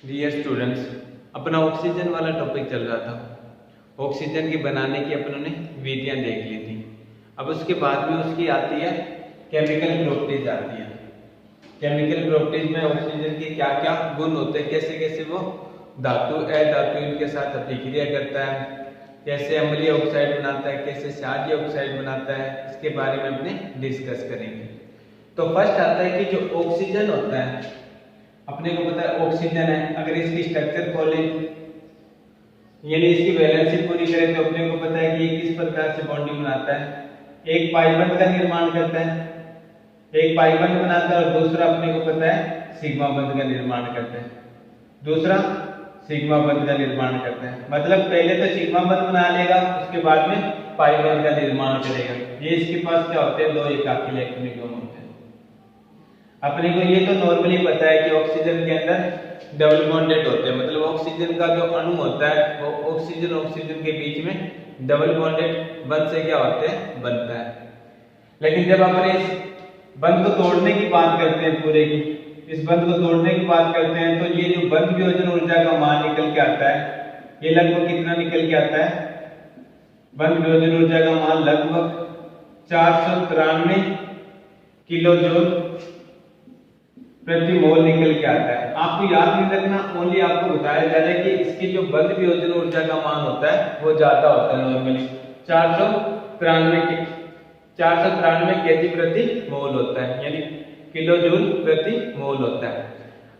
Dear students, अपना oxygen वाला topic चल रहा था। ऑक्सीजन की बनाने की अपनों ने विधियां देख ली थी। अब उसके बाद में उसकी आती है केमिकल प्रॉपर्टीज आती है। केमिकल प्रॉपर्टीज में ऑक्सीजन के क्या क्या गुण होते हैं, कैसे कैसे वो धातु अधातु इनके साथ अभिक्रिया करता है, कैसे अम्लीय ऑक्साइड बनाता है, कैसे क्षारीय ऑक्साइड बनाता है, इसके बारे में अपने डिस्कस करेंगे। तो फर्स्ट आता है कि जो ऑक्सीजन होता है, अपने को पता है ऑक्सीजन है, अगर इसकी स्ट्रक्चर खोले यानी इसकी वैलेंसी पूरी करें तो अपने को पता है कि ये किस प्रकार से बॉन्डिंग बनाता है। एक पाइबंद का निर्माण करता है, एक पाइबंद बनाता है, और दूसरा अपने को पता है सिग्मा बंध का निर्माण करता है, दूसरा सिग्मा बंध का निर्माण करता है। मतलब पहले तो सिग्मा बंध बना लेगा, उसके बाद में पाइबंद का निर्माण करेगा। ये इसके पास क्या होते हैं, दो एकाकी इलेक्ट्रॉनिक होते हैं। अपने को ये तो नॉर्मली पता है कि ऑक्सीजन के अंदर डबल बॉन्डेड होते हैं, मतलब ऑक्सीजन का जो अणु होता है वो ऑक्सीजन ऑक्सीजन के बीच में डबल बॉन्डेड बंध से क्या होते हैं, बनता है। लेकिन जब अपने इस बंध को तोड़ने की बात करते हैं, पूरे की इस बंध को तोड़ने की बात करते हैं, तो ये जो बंध वियोजन ऊर्जा का मान निकल के आता है, ये लगभग कितना निकल के आता है, बंध वियोजन ऊर्जा का मान लगभग 493 किलो जूल प्रति मोल निकल के आता है। आपको याद नहीं रखना, ओनली आपको बताया जा रहा है कि इसकी जो बंध वियोजन ऊर्जा का मान होता है वो ज्यादा होता है। नॉर्मली 493 केजी प्रति मोल होता है, यानी किलो जूल प्रति मोल होता है।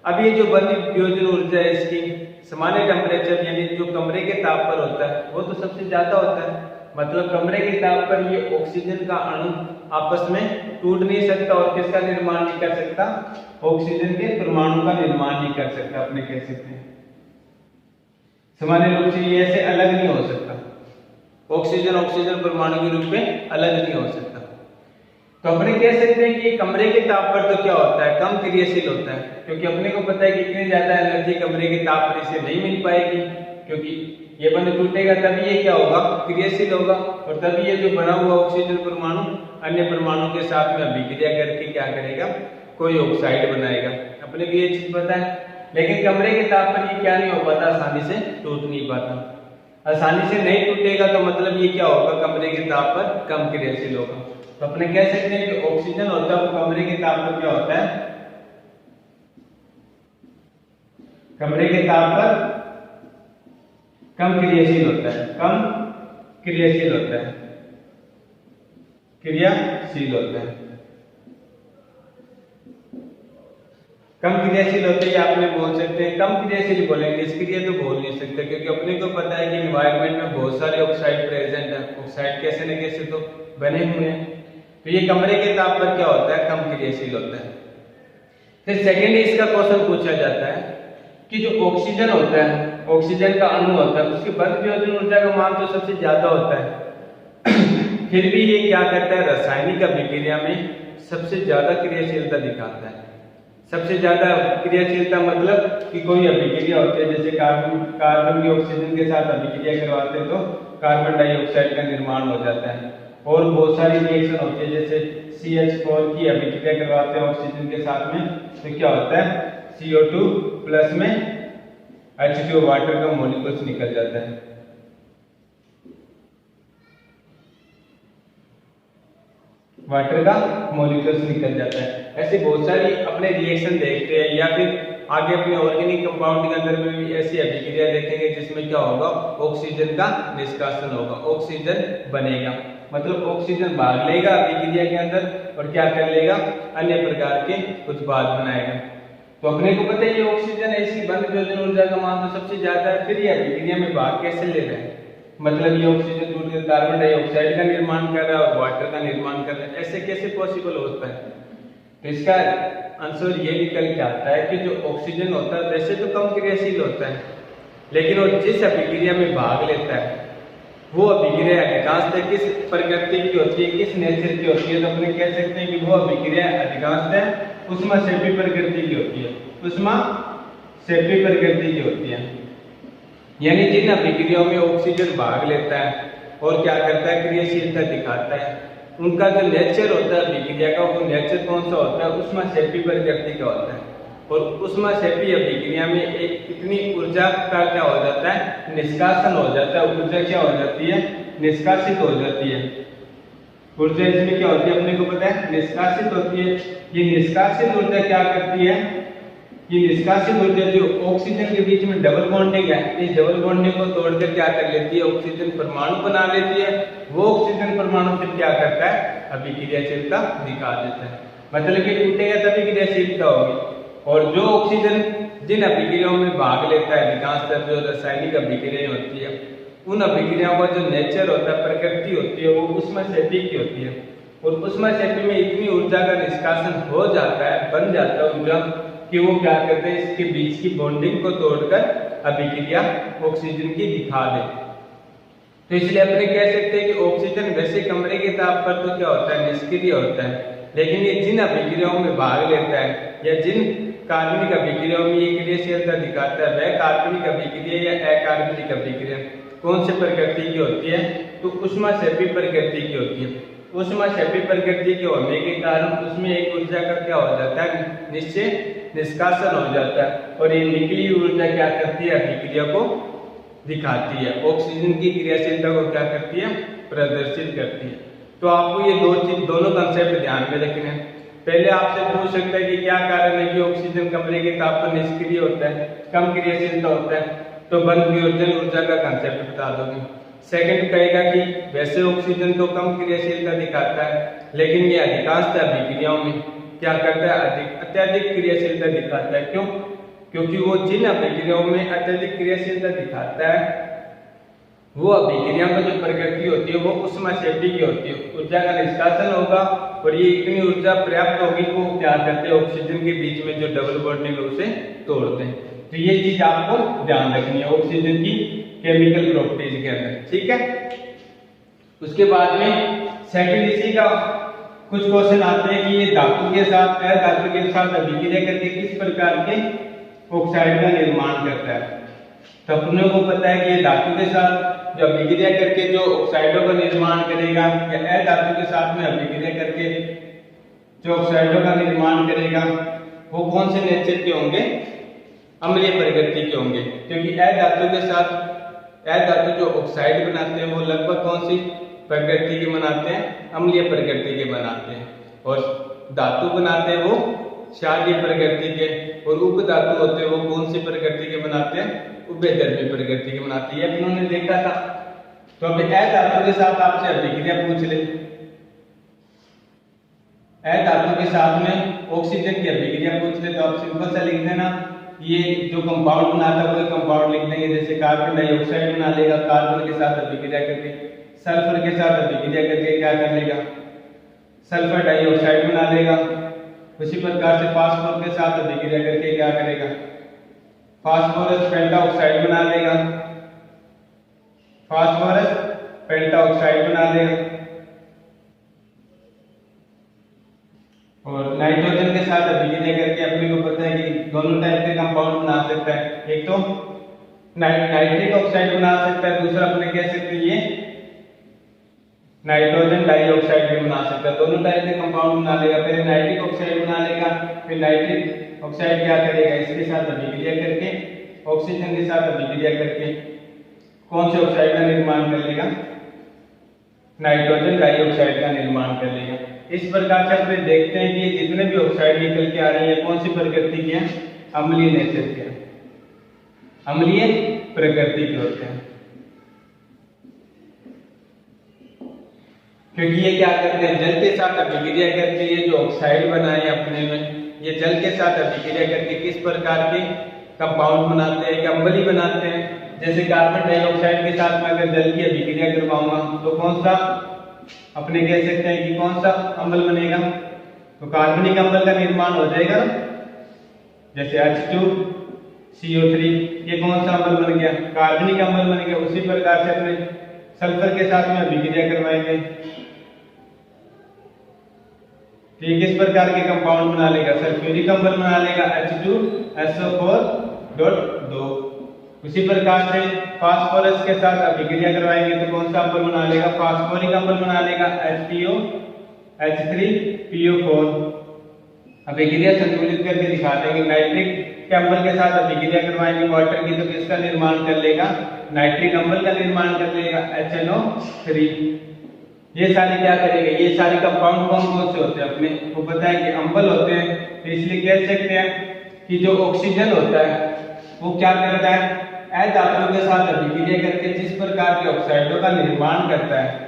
अब ये जो बंध वियोजन ऊर्जा है इसकी सामान्य टेम्परेचर यानी जो कमरे के ताप पर होता है वो तो सबसे ज्यादा होता है। मतलब कमरे के ताप पर ये ऑक्सीजन का अणु आपस में टूट नहीं सकता और किसका निर्माण नहीं कर सकता, ऑक्सीजन के परमाणु का निर्माण नहीं कर सकता। अपने कह सकते हैं सामान्य रूप से ये ऐसे अलग नहीं हो सकता, ऑक्सीजन ऑक्सीजन परमाणु के रूप में अलग नहीं हो सकता। तो अपने कह सकते हैं कि कमरे के ताप पर तो क्या होता है, कम क्रियाशील होता है, क्योंकि अपने को पता है कि इतनी ज्यादा एनर्जी कमरे के ताप पर इसे नहीं मिल पाएगी, क्योंकि ये बंध टूटेगा तभी ये क्या होगा, क्रियाशील होगा, और तभी ये जो बना हुआ ऑक्सीजन परमाणु अन्य परमाणु के साथ में अभिक्रिया करके क्या करेगा, कोई ऑक्साइड बनाएगा। अपने को ये चीज पता है। लेकिन कमरे के ताप पर ये क्या नहीं हो पाता, आसानी से टूट नहीं पाता। आसानी से नहीं टूटेगा तो मतलब ये क्या होगा, कमरे के ताप पर कम क्रियाशील होगा। तो अपने कह सकते हैं कि ऑक्सीजन होता है वो कमरे के ताप पर क्या होता है, कमरे के ताप पर कम क्रियाशील होता है, कम क्रियाशील होता है, क्रियाशील होता है, कम क्रियाशील होते हैं। आपने बोल सकते हैं कम क्रियाशील बोलेंगे, निष्क्रिय तो बोल नहीं सकते, क्योंकि अपने को पता है कि एनवायरनमेंट में बहुत सारे ऑक्साइड प्रेजेंट है, ऑक्साइड कैसे न कैसे तो बने हुए हैं। तो ये कमरे के ताप पर क्या होता है, कम क्रियाशील होता है। फिर सेकेंड इसका क्वेश्चन पूछा जाता है कि जो ऑक्सीजन होता है, ऑक्सीजन का अणु होता है, उसके बंध वियोजन ऊर्जा का मान तो सबसे ज्यादा होता है फिर भी ये क्या करता है, रासायनिक अभिक्रिया में सबसे ज्यादा क्रियाशीलता दिखाता है। सबसे ज्यादा क्रियाशीलता मतलब कि कोई अभिक्रिया होती है, जैसे कार्बन की ऑक्सीजन के साथ अभिक्रिया करवाते हैं तो कार्बन डाइऑक्साइड का निर्माण हो जाता है। और बहुत सारी रिएक्शन होती है, जैसे CH4 की अभिक्रिया करवाते हैं ऑक्सीजन के साथ में, तो क्या होता है, CO2 प्लस में H2 वाटर का मॉलिक्यूल्स निकल जाता है। वाटर का मॉलिक्यूल्स निकल जाता है। ऐसे बहुत सारी अपने रिएक्शन देखते हैं, या फिर आगे अपने ऑर्गेनिक कंपाउंड के अंदर में भी ऐसी अभिक्रिया देखेंगे जिसमें क्या होगा, ऑक्सीजन का निष्कासन होगा, ऑक्सीजन बनेगा। मतलब ऑक्सीजन भाग लेगा अभिक्रिया के अंदर और क्या कर लेगा, अन्य प्रकार के उत्पाद बनाएगा। तो अपने को पता है ये ऑक्सीजन है, इसकी बंध वियोजन ऊर्जा का मान तो सबसे ज्यादा है। फिर ये अभिक्रिया में भाग कैसे ले रहा है, मतलब ये ऑक्सीजन टूटकर कार्बन डाइऑक्साइड का निर्माण कर रहा है और वाटर का निर्माण कर रहा है, ऐसे कैसे पॉसिबल होता है। तो इसका आंसर ये निकल के आता है कि जो ऑक्सीजन होता है वैसे तो कम क्रियाशील होता है, लेकिन वो जिस अभिक्रिया में भाग लेता है वो अभिक्रिया अधिकांशतः किस प्रकृति की होती है, किस नेचर की होती है। तो अपने कह सकते हैं कि वो अभिक्रिया अधिकांशतः ऊष्माक्षेपी प्रकृति की होती है, ऊष्माक्षेपी प्रकृति की होती है। यानी जिन अभिक्रियाओं में ऑक्सीजन भाग लेता है और क्या करता है, क्रियाशीलता दिखाता है, उनका जो नेचर होता है अभिक्रिया का, वो नेचर कौन सा होता है, ऊष्माक्षेपी प्रकृति का होता है। और ऊष्माक्षेपी अभिक्रिया में एक इतनी ऊर्जा का क्या हो जाता है, निष्कासन हो जाता है। ऊर्जा क्या हो जाती है, निष्कासित हो जाती है। ऊर्जा इसमें क्या होती है अपने को पता है, निष्कासित होती है। ये निष्कासित ऊर्जा क्या करती है, ये निष्कासित ऊर्जा जो ऑक्सीजन के बीच में डबल बॉन्डिंग है, इस डबल बॉन्डिंग को तोड़कर क्या कर लेती है, ऑक्सीजन परमाणु बना लेती है। वो ऑक्सीजन परमाणु फिर क्या करता है, अभिक्रियाशीलता दिखा देता है। मतलब कि टूटेगा तभी क्रियाशीलता होगी। और जो ऑक्सीजन जिन अभिक्रियाओं में भाग लेता है, अधिकांशतः जो रासायनिक अभिक्रियाएं होती है, उन अभिक्रियाओं का जो नेचर होता है, प्रकृति होती है, वो ऊष्माक्षेपी की होती है। और ऊष्माक्षेपी में इतनी ऊर्जा का निष्कासन हो जाता है, बन जाता है ऊर्जा, कि वो क्या करते हैं, इसके बीच की बॉन्डिंग को तोड़कर अभिक्रिया ऑक्सीजन की दिखा दे। तो इसलिए अपने कह सकते हैं कि ऑक्सीजन वैसे कमरे के ताप पर तो क्या होता है, निष्क्रिय होता है। लेकिन ये जिन अभिक्रियाओं में भाग लेता है या जिन कार्बनिक अभिक्रियाओं में ये क्रियाशीलता दिखाता है, वह कार्बनिक अभिक्रिया या अकार्बनिक अभिक्रिया कौन से प्रकृति की होती है, तो ऊष्माक्षेपी प्रकृति की होती है। ऊष्माक्षेपी प्रकृति के होने के कारण उसमें एक ऊर्जा का क्या हो जाता है, निश्चय निष्कासन हो जाता है। और ये निकली ऊर्जा क्या करती है, अभिक्रिया को दिखाती है, ऑक्सीजन की क्रियाशीलता को क्या करती है, प्रदर्शित करती है। तो आपको ये दोनों कंसेप्ट ध्यान में रखने हैं। पहले आपसे पूछ सकता है कि क्या कारण है कि ऑक्सीजन कमरे के ताप पर निष्क्रिय होता है, कम क्रियाशीलता होता है, तो बंद वियोजन ऊर्जा का कंसेप्ट बता दोगे। सेकंड कहेगा कि वैसे ऑक्सीजन तो कम क्रियाशीलता दिखाता है, लेकिन ये अधिकांश अभिक्रियाओं में क्या करता है, अत्यधिक क्रियाशीलता दिखाता है। क्यों? क्योंकि वो जिन अभिक्रियाओं में अत्यधिक क्रियाशीलता दिखाता है, वो अभिक्रिया में जो प्रकृति होती है वो ऊष्माक्षेपी की होती है। ऊर्जा का निष्कासन होगा और ये इतनी ऊर्जा पर्याप्त होगी को क्या करते हैं, ऑक्सीजन के बीच में जो डबल बॉन्डिंग है उसे तोड़ते हैं। तो ये चीज आपको ध्यान रखनी है ऑक्सीजन की केमिकल प्रॉपर्टीज के अंदर, ठीक है। उसके बाद में सेकंड इसी का कुछ क्वेश्चन आते हैं कि ये धातु के साथ धातु के साथ अभिक्रिया करके किस प्रकार के ऑक्साइड का निर्माण करता है। तो अपने को पता है कि ये धातु के साथ जो अभिक्रिया करके जो ऑक्साइडों का निर्माण करेगा, या अधातु के साथ में अभिक्रिया करके जो ऑक्साइडों का निर्माण करेगा, वो कौन से नेचर के होंगे, अम्लीय प्रकृति के होंगे। क्योंकि अधातु के साथ अधातु जो ऑक्साइड बनाते हैं वो लगभग कौन सी प्रकृति के बनाते हैं, अम्लीय प्रकृति के बनाते हैं। और धातु बनाते हैं वो क्षारीय प्रकृति के, और उप धातु होते हैं वो कौन सी प्रकृति के बनाते हैं, उभयधर्मी प्रकृति के बनाते हैं। ये उन्होंने देखा था। तो अब अधातु के साथ आपसे अभिक्रिया पूछ ले, अधातु के साथ में ऑक्सीजन की अभिक्रिया पूछ ले, तो आप सिंपल सा लिख देना, ये जो कंपाउंड बनाता है वही कंपाउंड लिख देंगे। जैसे कार्बन डाइऑक्साइड बना लेगा, कार्बन के साथ अभिक्रिया करके, सल्फर के साथ अभिक्रिया करके क्या कर लेगा, सल्फर डाइऑक्साइड बना लेगा। उसी प्रकार से फास्फोर के साथ अभिक्रिया करके क्या करेगा, फास्फोरस पेंटाऑक्साइड बना लेगा, फास्फोरस पेंटाऑक्साइड बना लेगा। और नाइट्रोजन के साथ अभिक्रिया करके अपने को पता है कि दोनों टाइप के कंपाउंड बना सकता है। एक तो नाइट्रिक ऑक्साइड बना सकता है, दूसरा अपने कह सकते हैं ये नाइट्रोजन डाइऑक्साइड भी बना सकता है। दोनों टाइप के कंपाउंड बना लेगा। पहले नाइट्रिक ऑक्साइड बना लेगा, फिर नाइट्रिक ऑक्साइड क्या करेगा, इसके साथ अभिक्रिया करके, ऑक्सीजन के साथ अभिक्रिया करके कौन से ऑक्साइड का निर्माण कर लेगा, नाइट्रोजन डाइऑक्साइड का निर्माण कर लेगा। इस प्रकार से अपने देखते हैं कि जितने भी ऑक्साइड निकल के आ रहे हैं कौन सी प्रकृति के हैं, अम्लीय नेचर के, अम्लीय प्रकृति के होते हैं। क्योंकि ये क्या करते हैं, जल के साथ अभिक्रिया करके ये जो ऑक्साइड बनाए अपने में, ये जल के साथ अभिक्रिया करके किस प्रकार के कंपाउंड बनाते हैं, अम्ल बनाते हैं। जैसे कार्बन डाइऑक्साइड के साथ में अगर जल की अभिक्रिया करवाऊंगा तो कौन सा अपने कह सकते हैं कि कौन सा अम्ल बनेगा, तो कार्बनिक अम्ल का निर्माण हो जाएगा। जैसे H2CO3 ये कौन सा अम्ल बन गया, कार्बनिक अम्ल बन गया। उसी प्रकार से अपने सल्फर के साथ में अभिक्रिया करवाएंगे, ठीक इस प्रकार के कंपाउंड बना लेगा, सल्फ्यूरिक अम्ल बना लेगा H2SO4.2। उसी प्रकार से फास्फोरस के साथ अभिक्रिया करवाएंगे तो कौन सा अम्ल बना लेगा, फास्फोरिक अम्ल बना लेगा HPO H3PO4। अभिक्रिया संतुलित करके दिखाते हैं कि नाइट्रिक के अम्ल के साथ अभिक्रिया करवाएंगे वाटर की तो किसका निर्माण कर लेगा, नाइट्रिक अम्ल का निर्माण कर लेगा HNO3। ये सारे क्या करेंगे, ये सारे कंपाउंड कौन कौन से होते हैं अपने को पता है कि अम्ल होते हैं, तो इसलिए कह सकते हैं कि जो ऑक्सीजन होता है वो क्या करता है, अधातुओं के साथ अभिक्रिया करके जिस प्रकार के ऑक्साइडों का निर्माण करता है,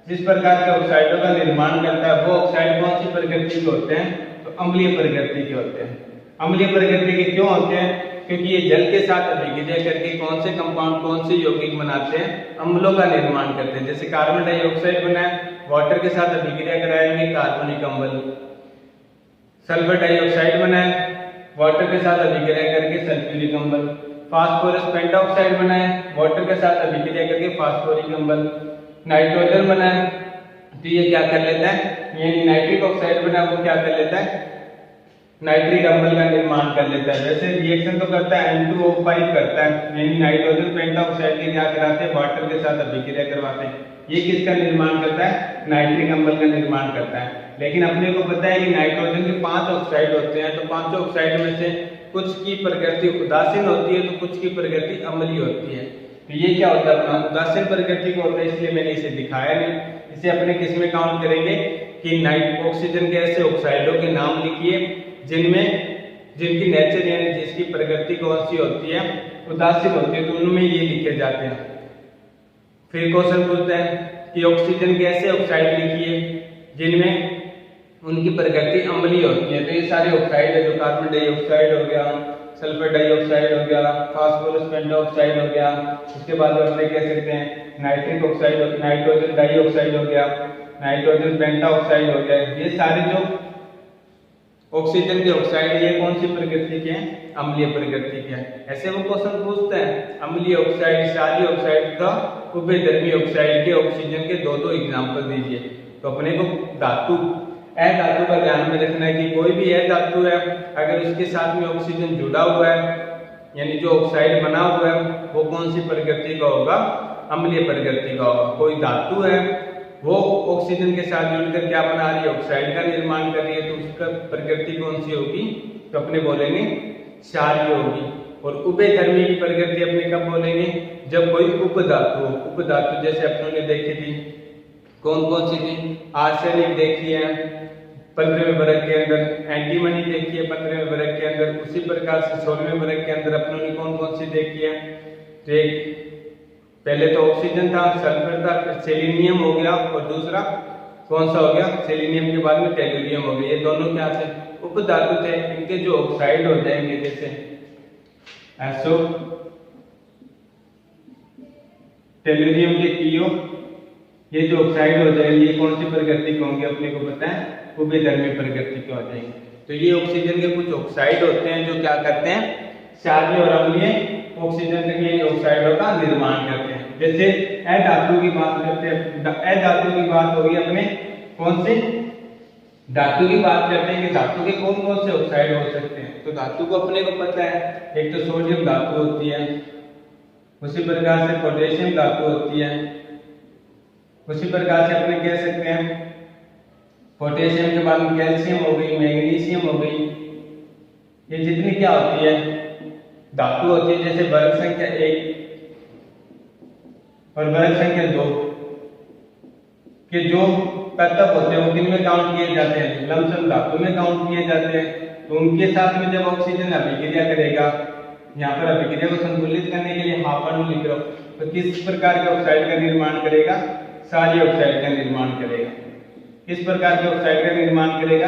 जिस प्रकार के ऑक्साइडों का निर्माण करता है वो ऑक्साइड कौन सी प्रकृति के होते हैं, तो अम्लीय प्रकृति के होते हैं। अम्लीय प्रकृति के क्यों होते हैं, क्योंकि ये जल के साथ अभिक्रिया करके कौन से कंपाउंड कौन से यौगिक बनाते हैं, अम्लों का निर्माण करते हैं। जैसे कार्बन डाइऑक्साइड बना है, वाटर के साथ अभिक्रिया कराएंगे कार्बनिक अम्ल। सल्फर डाइऑक्साइड बना है, वाटर के साथ अभिक्रिया करके सल्फ्यूरिक अम्ल। फास्फोरस पेंटॉक्साइड बना है, वाटर के साथ अभिक्रिया करके फास्फोरिक अम्ल। नाइट्रोजन बना है, तो ये क्या कर लेता है, यानी नाइट्रिक ऑक्साइड बना है वो क्या कर लेता है, नाइट्रिक अम्ल का निर्माण कर लेता है। वैसे रिएक्शन तो करता है N2O5 करता है, यानी नाइट्रोजन पेंटॉक्साइड के क्या कराते हैं, वाटर के साथ अभिक्रिया करवाते हैं। ये किसका निर्माण करता है, नाइट्रिक अम्ल का निर्माण करता है। लेकिन अपने को पता है कि नाइट्रोजन के 5 ऑक्साइड होते हैं, तो 5 ऑक्साइड में से कुछ की प्रकृति उदासीन होती है तो कुछ की प्रकृति अम्लीय होती है। तो ये क्या होता है, अपना उदासीन प्रकृति का होता है, इसलिए मैंने इसे दिखाया नहीं। इसे अपने किस में काउंट करेंगे कि ऑक्सीजन के ऐसे ऑक्साइडों के नाम लिखिए जिनकी नेचर यानी जिसकी प्रकृति कौन सी होती है, उदासीन होती है, तो उनमें ये लिखे जाते हैं। फिर क्वेश्चन पूछते हैं कि ऑक्सीजन के ऐसे ऑक्साइड लिखिए जिनमें उनकी प्रकृति अम्लीय होती है। तो ये सारे ऑक्साइड है, जो कार्बन डाइऑक्साइड हो गया, सल्फर डाइऑक्साइड हो गया, फास्फोरस पेंटॉक्साइड हो गया, उसके बाद अपने कह सकते हैं नाइट्रिक ऑक्साइड, नाइट्रोजन डाइऑक्साइड हो गया, नाइट्रोजन पेंटाऑक्साइड हो गया। ये सारे जो ऑक्सीजन के ऑक्साइड ये कौन सी प्रकृति के हैं, अम्लीय प्रकृति के हैं। ऐसे वो क्वेश्चन पूछते हैं अम्लीय ऑक्साइड, क्षारीय ऑक्साइड का उभयधर्मी ऑक्साइड के ऑक्सीजन के दो एग्जाम्पल दीजिए। तो अपने को धातु धातु का ध्यान में रखना है कि कोई भी धातु है अगर उसके साथ में ऑक्सीजन जुड़ा हुआ है यानी जो ऑक्साइड बना हुआ है वो कौन सी प्रकृति का होगा, अम्लीय प्रकृति का होगा। कोई धातु है वो ऑक्सीजन के साथ जुड़कर क्या बना रही है, ऑक्साइड का निर्माण कर रही है, तो उसका प्रकृति कौन सी होगी, तो अपने बोलेंगे क्षारीय होगी। और उभयधर्मी की प्रकृति अपने कब बोलेंगे, जब कोई उपधातु हो। उपधातु जैसे अपनों ने देखी थी, कौन कौन सी थी, आर्सेनिक देखी है 15वें वर्ग के अंदर, एंटीमनी देखी है 15वें वर्ग के अंदर, उसी प्रकार से 16वें वर्ग के अंदर अपनों ने कौन कौन सी देखी है। तो एक पहले तो ऑक्सीजन था, सल्फर था, फिर सेलेनियम हो गया और दूसरा कौन सा हो गया, सेलेनियम के बाद में टेलुरियम हो गया। ये दोनों क्या थे, उपधातु थे। इनके जो ऑक्साइड हो जाएंगे जैसे एसओ, टेलुरियम के पीओ, ये जो ऑक्साइड हो जाएंगे ये कौन सी प्रकृति के होंगे, अपने को पता है उभयधर्मी प्रकृति के हो जाएंगे। तो ये ऑक्सीजन के कुछ ऑक्साइड होते हैं जो क्या करते हैं, क्षारीय और अम्लीय ऑक्सीजन के ऑक्साइडों का निर्माण करते हैं। जैसे अधातु की बात करते हैं, अधातु की बात होगी अपने कौन से, धातु की बात करते हैं कि धातु के कौन कौन से ऑक्साइड हो सकते हैं। तो धातु को अपने को पता है, एक तो सोडियम धातु होती है, उसी प्रकार से पोटेशियम धातु होती है, उसी प्रकार से अपने कह सकते हैं पोटेशियम के बाद में कैल्शियम हो गई, मैग्नीशियम हो गई। ये जितनी क्या होती है धातु होती है, जैसे वर्ग संख्या 1 और वर्ग संख्या 2 के जो तत्व होते हैं वो किन में काउंट किए जाते हैं, लमसम धातु में काउंट किए जाते हैं। तो उनके साथ में जब ऑक्सीजन अभिक्रिया करेगा, यहाँ पर अभिक्रिया को संतुलित करने के लिए हाफन लिख रहा हूं, तो किस प्रकार के ऑक्साइड का निर्माण करेगा, क्षारीय ऑक्साइड का निर्माण करेगा। किस प्रकार के ऑक्साइड का निर्माण करेगा,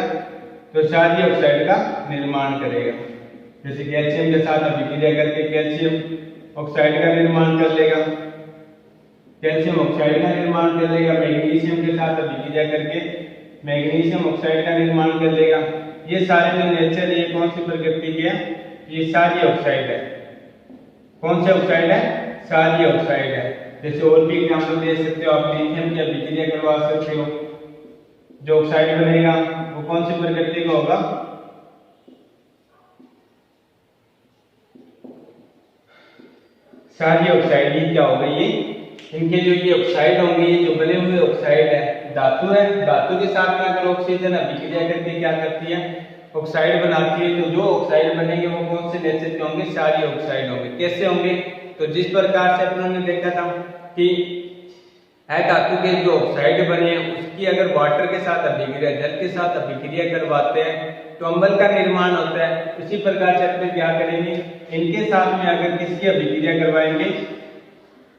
तो क्षारीय ऑक्साइड का निर्माण करेगा। जैसे कैल्शियम के साथ अभिक्रिया करके कैल्शियम ऑक्साइड का निर्माण कर लेगा, कैल्शियम ऑक्साइड का निर्माण कर लेगा। मैग्नीशियम के साथ अभिक्रिया करके मैग्नीशियम ऑक्साइड का निर्माण कर लेगा। ये सारे जो नेचर है कौन सी प्रकृति के हैं, ये क्षारीय ऑक्साइड है। कौन से ऑक्साइड है, क्षारीय ऑक्साइड है। जैसे और भी एग्जाम्पल दे सकते हो आप, लिथियम की अभिक्रिया करवा सकते हो, जो ऑक्साइड बनेगा वो कौन सी प्रकृति का होगा, क्षारीय ऑक्साइड। ये क्या होगा, ये इनके जो ये ऑक्साइड होंगे, ये जो बने हुए ऑक्साइड है, धातु है, धातु के साथ में अगर ऑक्सीजन अभिक्रिया करके क्या करती है, ऑक्साइड बनाती है, तो जो ऑक्साइड बनेंगे वो कौन से नेचर के होंगे? क्षारीय ऑक्साइड होंगे। कैसे होंगे? तो जिस प्रकार से अपन ने देखा था कि है धातु के जो ऑक्साइड बने हैं उसकी अगर वाटर के साथ अभिक्रिया, जल के साथ अभिक्रिया करवाते हैं तो अम्ल का निर्माण होता है। उसी प्रकार से अपने क्या करेंगे, इनके साथ में अगर किसकी अभिक्रिया करवाएंगे,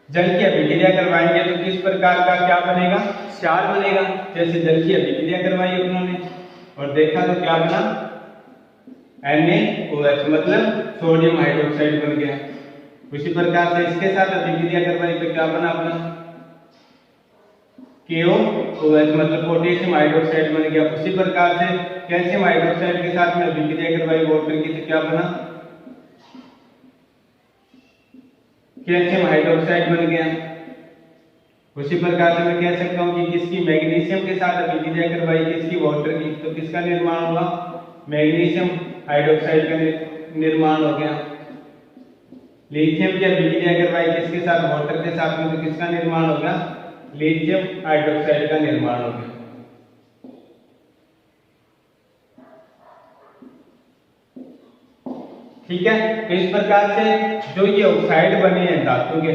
जल की अभिक्रिया करवाएंगे तो किस प्रकार का क्या बनेगा? क्षार बनेगा। जैसे जल की अभिक्रिया करवाई अपनों ने और देखा तो क्या बना? NaOH, मतलब सोडियम हाइड्रोक्साइड बन गया। उसी प्रकार से इसके साथ अभिक्रिया करवाई तो क्या बना अपना? KOOH, मतलब पोटेशियम हाइड्रोक्साइड बन गया। उसी प्रकार से कैल्शियम हाइड्रोक्साइड के साथ में अभिक्रिया करवाई वाटर की तो क्या बना? कैल्शियम हाइड्रोक्साइड बन गया। उसी प्रकार से मैं कह सकता हूं कि किसकी मैग्नीशियम के साथ अभिक्रिया करवाई, किसकी वाटर की, तो किसका निर्माण होगा? मैग्नीशियम हाइड्रोक्साइड का निर्माण हो गया। लिथियम की अभिक्रिया करवाई किसके साथ? वाटर के साथ में, तो किसका निर्माण होगा? लिथियम हाइड्रोक्साइड का निर्माण हो गया। ठीक है, तो इस प्रकार से जो ये ऑक्साइड बने हैं धातु के